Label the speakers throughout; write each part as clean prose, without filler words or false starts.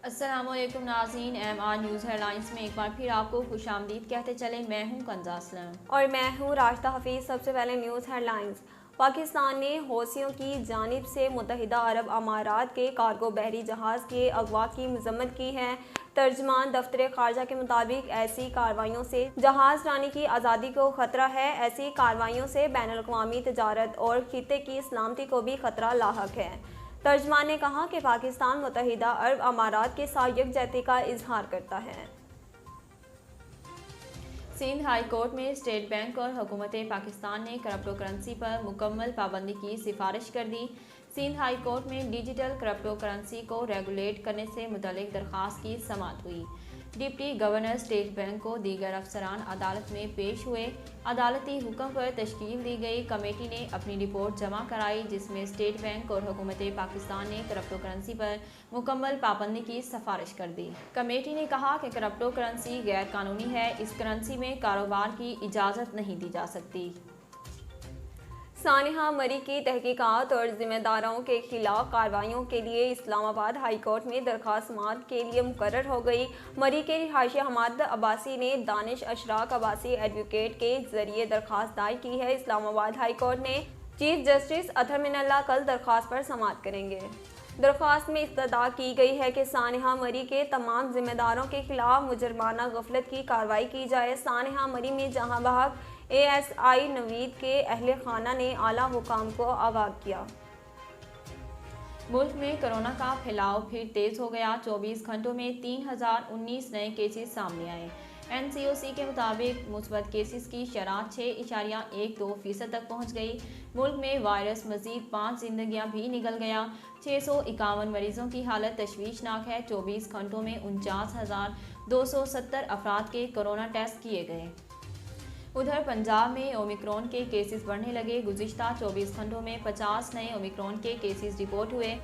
Speaker 1: अस्सलाम वालेकुम नाज़रीन, MR न्यूज़ हेडलाइंस में एक बार फिर आपको खुश आमदीद कहते चले। मैं हूं कंजा असलम
Speaker 2: और मैं हूं राशिदा हफीज़। सबसे पहले न्यूज़ हेडलाइंस। पाकिस्तान ने हौसियों की जानिब से मुत्तहिदा अरब अमारात के कार्गो बहरी जहाज़ के अगवा की मजम्मत की है। तर्जमान दफ्तर खारजा के मुताबिक ऐसी कार्रवाइयों से जहाज़ रानी की आज़ादी को ख़तरा है। ऐसी कार्रवाइयों से बैनुल-अक़वामी तजारत और खित्ते की सलामती को भी ख़तरा लाहक है। तर्जमान ने कहा कि पाकिस्तान मुत्तहिदा अरब अमारात के साथ यकजहती का इजहार करता है।
Speaker 1: सिंध हाई कोर्ट में स्टेट बैंक और हुकूमत पाकिस्तान ने क्रिप्टो करेंसी पर मुकम्मल पाबंदी की सिफारिश कर दी। सिंध हाई कोर्ट में डिजिटल क्रिप्टो करेंसी को रेगुलेट करने से मुतल्लिक दरख्वास्त की समाअत हुई। डिप्टी गवर्नर स्टेट बैंक को दीगर अफसरान अदालत में पेश हुए। अदालती हुक्म पर तश्कील दी गई कमेटी ने अपनी रिपोर्ट जमा कराई, जिसमें स्टेट बैंक और हुकूमत पाकिस्तान ने क्रिप्टो करेंसी पर मुकम्मल पाबंदी की सिफारिश कर दी। कमेटी ने कहा कि क्रिप्टो करेंसी गैर कानूनी है, इस करेंसी में कारोबार की इजाज़त नहीं दी जा सकती।
Speaker 2: सानिहा मरी की तहकीकात और जिम्मेदारों के खिलाफ कार्रवाइयों के लिए इस्लामाबाद हाई कोर्ट में दरख्वास्त समाअत के लिए मुकर्रर हो गई। मरी के रिहायशी हमाद अब्बासी ने दानिश अशराक अब्बासी एडवोकेट के जरिए दरख्वास्त दायर की है। इस्लामाबाद हाई कोर्ट ने चीफ जस्टिस अतहर मिनल्ला कल दरख्वास्त पर समाअत करेंगे। दरख्वास्त में इस्तदा की गई है कि सानिहा मरी के तमाम जिम्मेदारों के खिलाफ मुजरमाना गफलत की कार्रवाई की जाए। सानिहा मरी में जहां बहक ASI नवीद के अहले खाना ने आला हुकाम को आगाह किया।
Speaker 1: मुल्क में कोरोना का फैलाव फिर तेज हो गया। 24 घंटों में 3019 नए केसेस सामने आए। NCOC के मुताबिक मुस्बत केसेस की शरह 6.12% तक पहुंच गई। मुल्क में वायरस मजीद 5 जिंदगियां भी निकल गया। 651 मरीजों की हालत तशवीशनाक है। 24 घंटों में 49,270 अफराद के कोरोना टेस्ट किए गए। उधर पंजाब में ओमिक्रॉन के केसेस बढ़ने लगे। गुज़िश्ता 24 घंटों में 50 नए ओमिक्रॉन के केसेस रिपोर्ट हुए।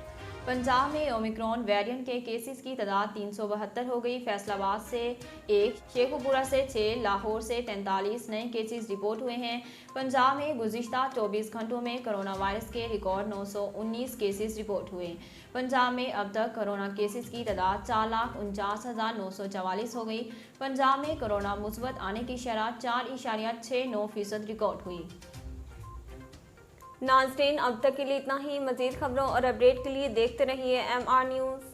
Speaker 1: पंजाब में ओमिक्रॉन वेरिएंट के केसेस की तादाद 372 हो गई। फैसलाबाद से 1, शेखुपुरा से 6, लाहौर से 43 नए केसेस रिपोर्ट हुए हैं। पंजाब में गुज़िश्ता 24 घंटों में कोरोना वायरस के रिकॉर्ड 919 केसेस रिपोर्ट हुए। पंजाब में अब तक कोरोना केसेस की तादाद 4,49,944 हो गई। पंजाब में कोरोना मुस्बत आने की शरह 4.69% रिकॉर्ड हुई।
Speaker 2: नाज़रीन, अब तक के लिए इतना ही। मज़ीद खबरों और अपडेट के लिए देखते रहिए MR न्यूज़।